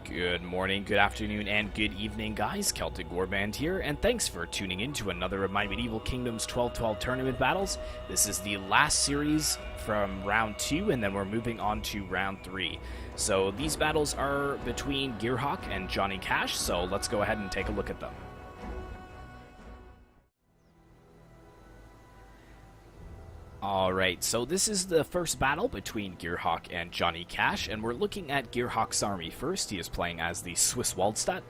Good morning, good afternoon, and good evening, guys. Celtic Warband here, and thanks for tuning in to another of my Medieval Kingdoms 12-12 tournament battles. This is the last series from round 2, and then we're moving on to round 3. So these battles are between GEARHAWK and Johnny Cash, so let's go ahead and take a look at them. Alright, so this is the first battle between GEARHAWK and Johnny Cash, and we're looking at GEARHAWK's army first. He is playing as the Swiss Waldstadt,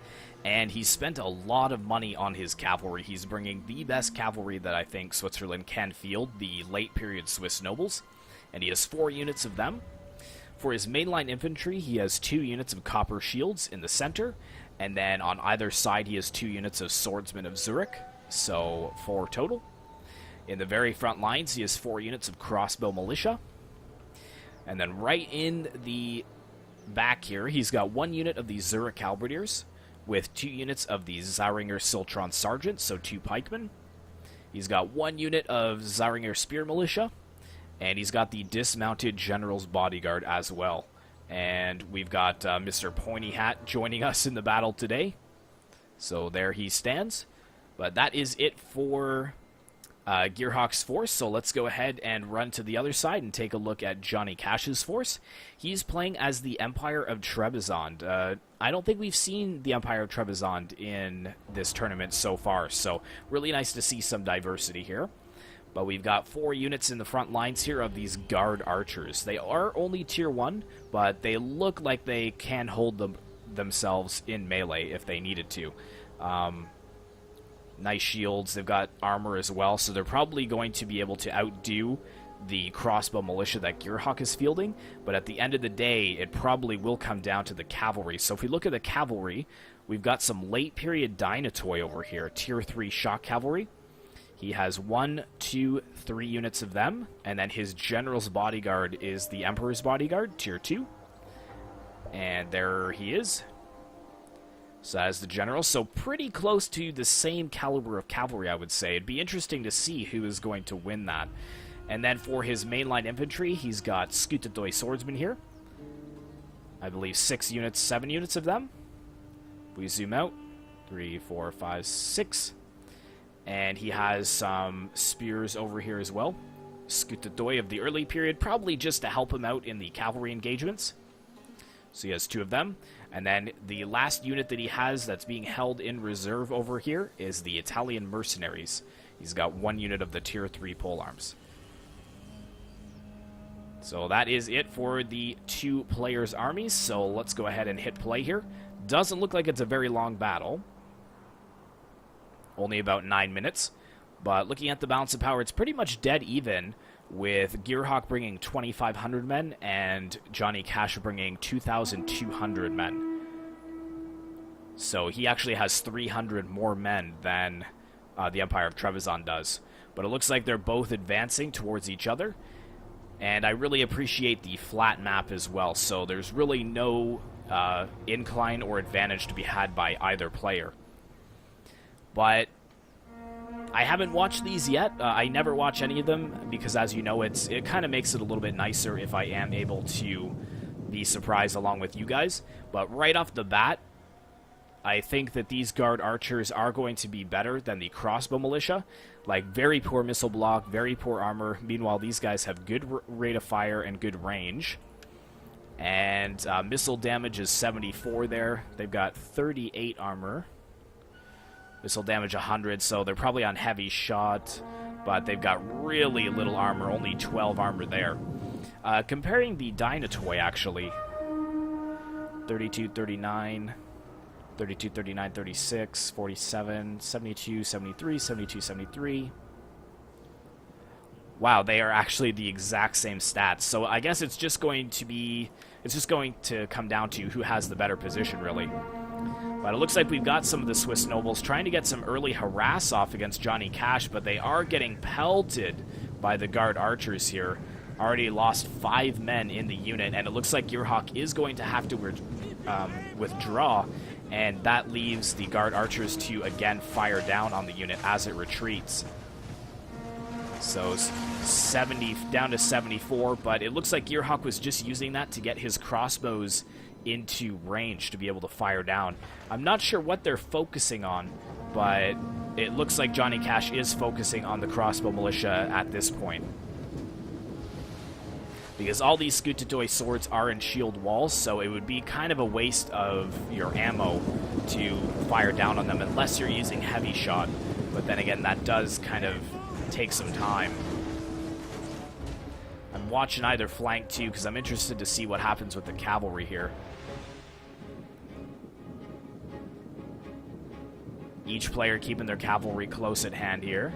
and he's spent a lot of money on his cavalry. He's bringing the best cavalry that I think Switzerland can field, the late period Swiss nobles, and he has 4 units of them. For his mainline infantry, he has 2 units of copper shields in the center, and then on either side he has 2 units of swordsmen of Zurich, so 4 total. In the very front lines, he has 4 units of crossbow militia. And then right in the back here, he's got 1 unit of the Zurich halberdiers with 2 units of the Zähringer Siltron sergeants, so 2 pikemen. He's got 1 unit of Zähringer spear militia, and he's got the dismounted general's bodyguard as well. And we've got Mr. Pointy Hat joining us in the battle today. So there he stands. But that is it for GEARHAWK's force, so let's go ahead and run to the other side and take a look at Johnny Cash's force. He's playing as the Empire of Trebizond. I don't think we've seen the Empire of Trebizond in this tournament so far, so really nice to see some diversity here. But we've got 4 units in the front lines here of these guard archers. They are only tier 1, but they look like they can hold themselves in melee if they needed to. Nice shields, they've got armor as well, so they're probably going to be able to outdo the crossbow militia that GEARHAWK is fielding, but at the end of the day, it probably will come down to the cavalry. So if we look at the cavalry, we've got some late period Dynatoy over here, tier 3 shock cavalry. He has 1, 2, 3 units of them, and then his general's bodyguard is the Emperor's bodyguard, tier 2. And there he is. So as the general, so pretty close to the same caliber of cavalry, I would say. It'd be interesting to see who is going to win that. And then for his mainline infantry, he's got Skutatoy swordsmen here. I believe 6 units, 7 units of them. We zoom out. 3, 4, 5, 6. And he has some spears over here as well. Skutatoy of the early period, probably just to help him out in the cavalry engagements. So he has 2 of them. And then the last unit that he has that's being held in reserve over here is the Italian mercenaries. He's got 1 unit of the tier 3 polearms. So that is it for the 2 players' armies. So let's go ahead and hit play here. Doesn't look like it's a very long battle. Only about 9 minutes. But looking at the balance of power, it's pretty much dead even, with GEARHAWK bringing 2,500 men and Johnny Cash bringing 2,200 men. So he actually has 300 more men than the Empire of Trebizond does. But it looks like they're both advancing towards each other. And I really appreciate the flat map as well, so there's really no incline or advantage to be had by either player. But I haven't watched these yet. I never watch any of them because, as you know, it kind of makes it a little bit nicer if I am able to be surprised along with you guys. But right off the bat, I think that these guard archers are going to be better than the crossbow militia. Like, very poor missile block, very poor armor. Meanwhile, these guys have good rate of fire and good range. And missile damage is 74 there. They've got 38 armor. Missile damage 100, so they're probably on heavy shot, but they've got really little armor, only 12 armor there. Comparing the Dynatoy, actually, 32, 39, 32, 39, 36, 47, 72, 73, 72, 73. Wow, they are actually the exact same stats, so I guess it's just going to come down to who has the better position, really. But it looks like we've got some of the Swiss nobles trying to get some early harass off against Johnny Cash, but they are getting pelted by the guard archers here. Already lost 5 men in the unit, and it looks like GEARHAWK is going to have to withdraw, and that leaves the guard archers to again fire down on the unit as it retreats. So 70 down to 74, but it looks like GEARHAWK was just using that to get his crossbows into range to be able to fire down. I'm not sure what they're focusing on, but it looks like Johnny Cash is focusing on the crossbow militia at this point. Because all these Skutatoy swords are in shield walls, so it would be kind of a waste of your ammo to fire down on them unless you're using heavy shot. But then again, that does kind of take some time. I'm watching either flank too because I'm interested to see what happens with the cavalry here. Each player keeping their cavalry close at hand here.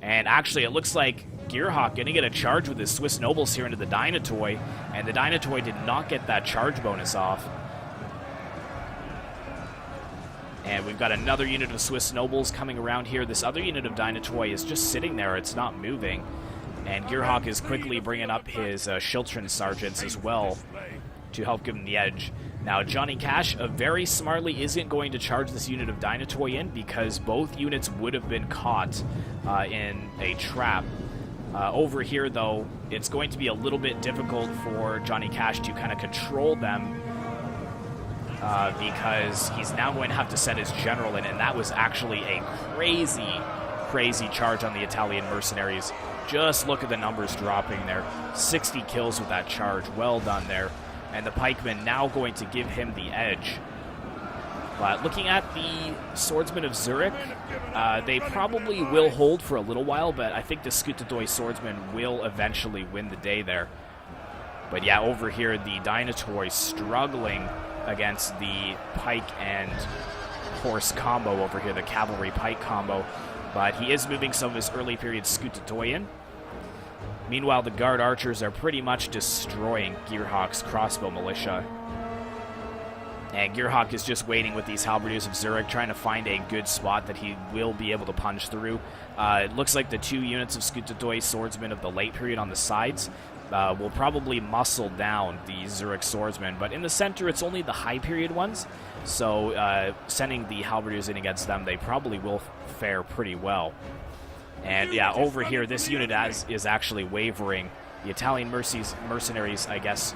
And actually, it looks like GEARHAWK going to get a charge with his Swiss nobles here into the Dynatoy, and the Dynatoy did not get that charge bonus off. And we've got another unit of Swiss nobles coming around here. This other unit of Dynatoy is just sitting there. It's not moving. And GEARHAWK is quickly bringing up his Schiltron sergeants as well to help give him the edge. Now, Johnny Cash very smartly isn't going to charge this unit of Dynatoy in because both units would have been caught in a trap. Over here, though, it's going to be a little bit difficult for Johnny Cash to kind of control them because he's now going to have to send his general in, and that was actually a crazy charge on the Italian mercenaries. Just look at the numbers dropping there. 60 kills with that charge. Well done there. And the pikemen now going to give him the edge. But looking at the swordsmen of Zurich, they probably will hold for a little while, but I think the Skutatoy swordsmen will eventually win the day there. But yeah, over here, the Dynatoy struggling against the pike and horse combo over here, the cavalry pike combo. But he is moving some of his early period Skutatoy in. Meanwhile, the Guard Archers are pretty much destroying GEARHAWK's crossbow militia. And GEARHAWK is just waiting with these Halberdiers of Zurich, trying to find a good spot that he will be able to punch through. It looks like the two units of Skutatoy swordsmen of the late period on the sides will probably muscle down the Zurich swordsmen. But in the center, it's only the high period ones. So sending the Halberdiers in against them, they probably will fare pretty well. And yeah, over here, this unit is actually wavering. The Italian mercenaries, I guess,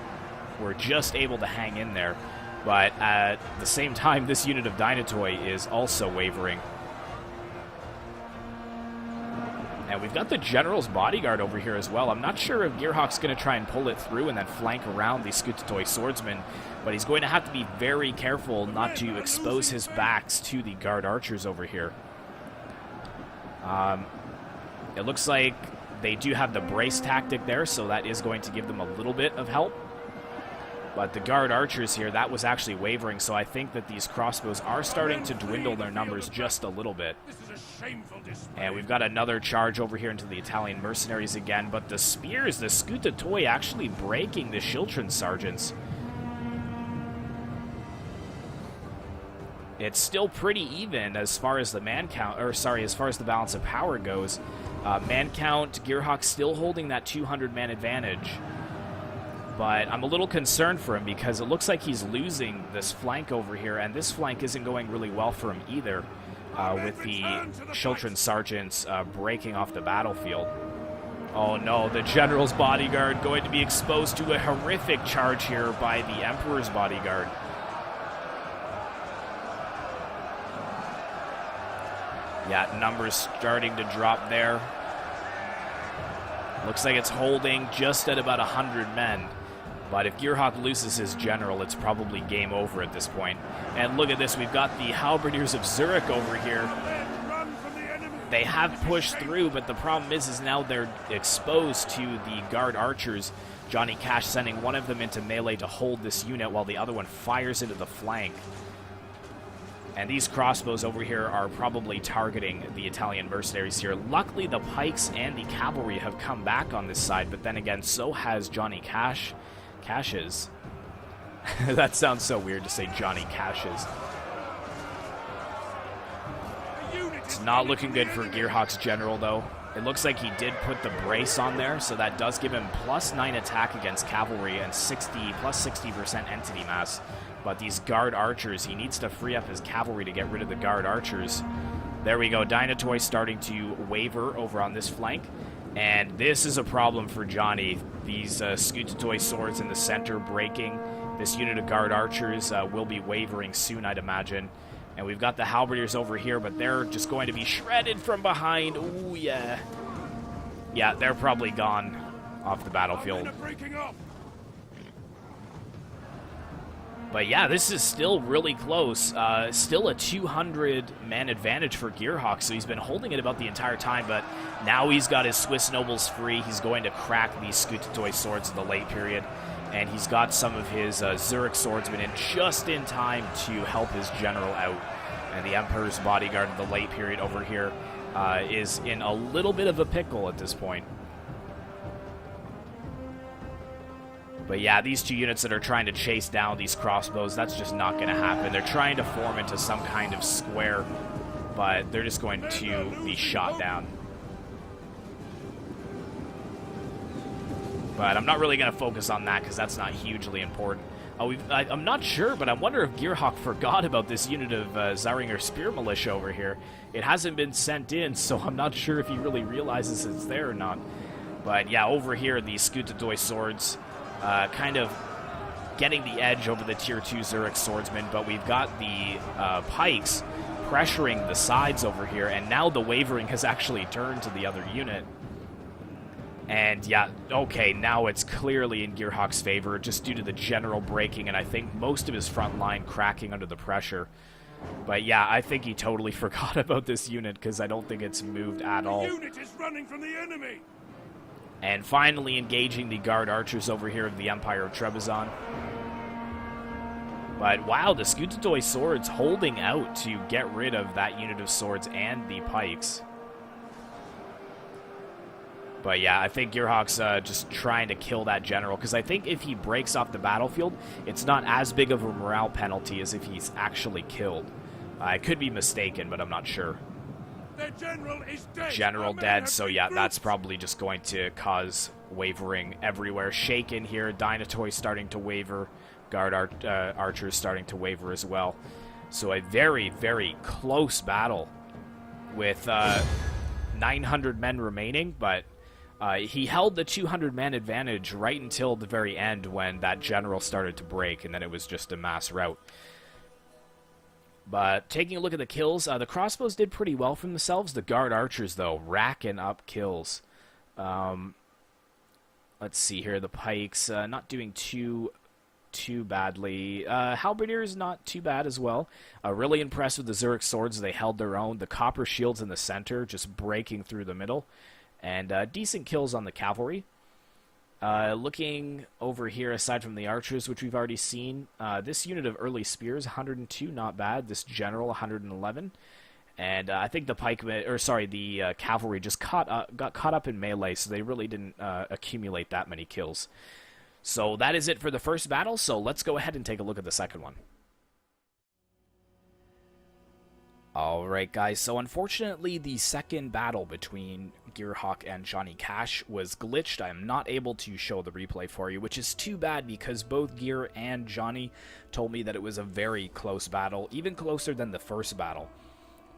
were just able to hang in there. But at the same time, this unit of Dynatoy is also wavering. And we've got the General's Bodyguard over here as well. I'm not sure if GEARHAWK's going to try and pull it through and then flank around the Skutatoy swordsmen, but he's going to have to be very careful not to expose his backs to the Guard Archers over here. It looks like they do have the brace tactic there, so that is going to give them a little bit of help. But the Guard Archers here, that was actually wavering, so I think that these crossbows are starting to dwindle their numbers just a little bit. And we've got another charge over here into the Italian mercenaries again, but the spears, the Skutatoy actually breaking the Schiltron sergeants. It's still pretty even as far as the man count, or sorry, as far as the balance of power goes. Man count, GEARHAWK still holding that 200-man advantage. But I'm a little concerned for him because it looks like he's losing this flank over here, and this flank isn't going really well for him either, with the Schiltron sergeants breaking off the battlefield. Oh no, the General's Bodyguard going to be exposed to a horrific charge here by the Emperor's Bodyguard. Yeah, numbers starting to drop there. Looks like it's holding just at about 100 men. But if GEARHAWK loses his general, it's probably game over at this point. And look at this, we've got the Halberdiers of Zurich over here. They have pushed through, but the problem is now they're exposed to the Guard Archers. Johnny Cash sending one of them into melee to hold this unit while the other one fires into the flank. And these crossbows over here are probably targeting the Italian mercenaries here. Luckily, the pikes and the cavalry have come back on this side, but then again, so has Johnny Cash's. That sounds so weird to say Johnny Cash's. It's not looking good for GEARHAWK's general, though. It looks like he did put the brace on there, so that does give him +9 attack against cavalry and plus 60% entity mass. But these Guard Archers, he needs to free up his cavalry to get rid of the Guard Archers. There we go, Dynatoy starting to waver over on this flank. And this is a problem for Johnny. These Skutatoy swords in the center breaking, This unit of guard archers will be wavering soon, I'd imagine. And we've got the halberdiers over here, but they're just going to be shredded from behind. Ooh, yeah. Yeah, they're probably gone off the battlefield. But yeah, this is still really close. Still a 200-man advantage for GEARHAWK, so he's been holding it about the entire time, but now he's got his Swiss nobles free. He's going to crack these Skutatoy swords in the late period, and he's got some of his Zurich swordsmen in just in time to help his general out. And the Emperor's bodyguard in the late period over here is in a little bit of a pickle at this point. But yeah, these two units that are trying to chase down these crossbows, that's just not going to happen. They're trying to form into some kind of square, but they're just going to be shot down. But I'm not really going to focus on that because that's not hugely important. I'm not sure, but I wonder if GEARHAWK forgot about this unit of Zaringer Spear Militia over here. It hasn't been sent in, so I'm not sure if he really realizes it's there or not. But yeah, over here, the Skutatoy swords kind of getting the edge over the Tier 2 Zurich swordsmen, but we've got the pikes pressuring the sides over here, and now the wavering has actually turned to the other unit. And yeah, okay, now it's clearly in GEARHAWK's favor, just due to the general breaking, and I think most of his front line cracking under the pressure. But yeah, I think he totally forgot about this unit, because I don't think it's moved at all. The unit is running from the enemy! And finally engaging the guard archers over here of the Empire of Trebizond. But wow, the Skutatoy swords holding out to get rid of that unit of swords and the pikes. But yeah, I think GEARHAWK's just trying to kill that general, because I think if he breaks off the battlefield, it's not as big of a morale penalty as if he's actually killed. I could be mistaken, but I'm not sure. Their general is dead. General dead, so yeah, that's probably just going to cause wavering everywhere. Shaken here, Dynatoy starting to waver, guard archers starting to waver as well. So a very, very close battle with 900 men remaining, but he held the 200-man advantage right until the very end when that general started to break, and then it was just a mass rout. But taking a look at the kills, the crossbows did pretty well for themselves. The guard archers, though, racking up kills. Let's see here. The pikes not doing too badly. Halberdiers not too bad as well. Really impressed with the Zurich swords. They held their own. The copper shields in the center just breaking through the middle. And decent kills on the cavalry. Looking over here, aside from the archers, which we've already seen, this unit of early spears, 102, not bad. This general, 111. And I think the the cavalry just got caught up in melee, so they really didn't accumulate that many kills. So that is it for the first battle, so let's go ahead and take a look at the second one. Alright guys, so unfortunately the second battle between GEARHAWK and Johnny Cash was glitched. I am not able to show the replay for you, which is too bad because both Gear and Johnny told me that it was a very close battle, even closer than the first battle.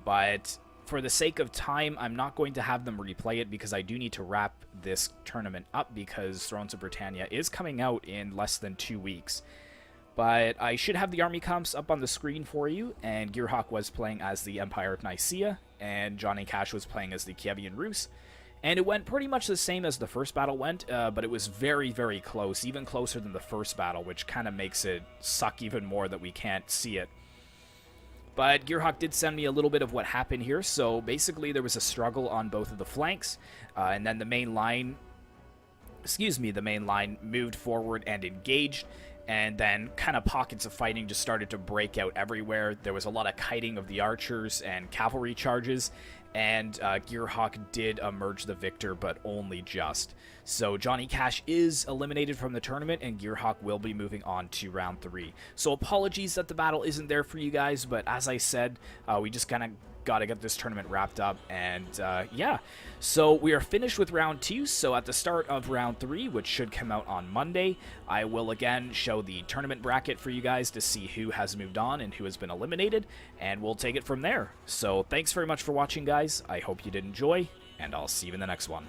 But for the sake of time, I'm not going to have them replay it because I do need to wrap this tournament up because Thrones of Britannia is coming out in less than 2 weeks. But I should have the army comps up on the screen for you, and GEARHAWK was playing as the Empire of Nicaea, and Johnny Cash was playing as the Kievan Rus. And it went pretty much the same as the first battle went, but it was very, very close, even closer than the first battle, which kind of makes it suck even more that we can't see it. But GEARHAWK did send me a little bit of what happened here, so basically there was a struggle on both of the flanks, and then the main line moved forward and engaged, and then kind of pockets of fighting just started to break out everywhere. There was a lot of kiting of the archers and cavalry charges, and GEARHAWK did emerge the victor, but only just. So Johnny Cash is eliminated from the tournament, and GEARHAWK will be moving on to round 3. So apologies that the battle isn't there for you guys, but as I said, we just kind of got to get this tournament wrapped up, and yeah. So we are finished with round 2, so at the start of round 3, which should come out on Monday, I will again show the tournament bracket for you guys to see who has moved on and who has been eliminated, and we'll take it from there. So thanks very much for watching, guys. I hope you did enjoy, and I'll see you in the next one.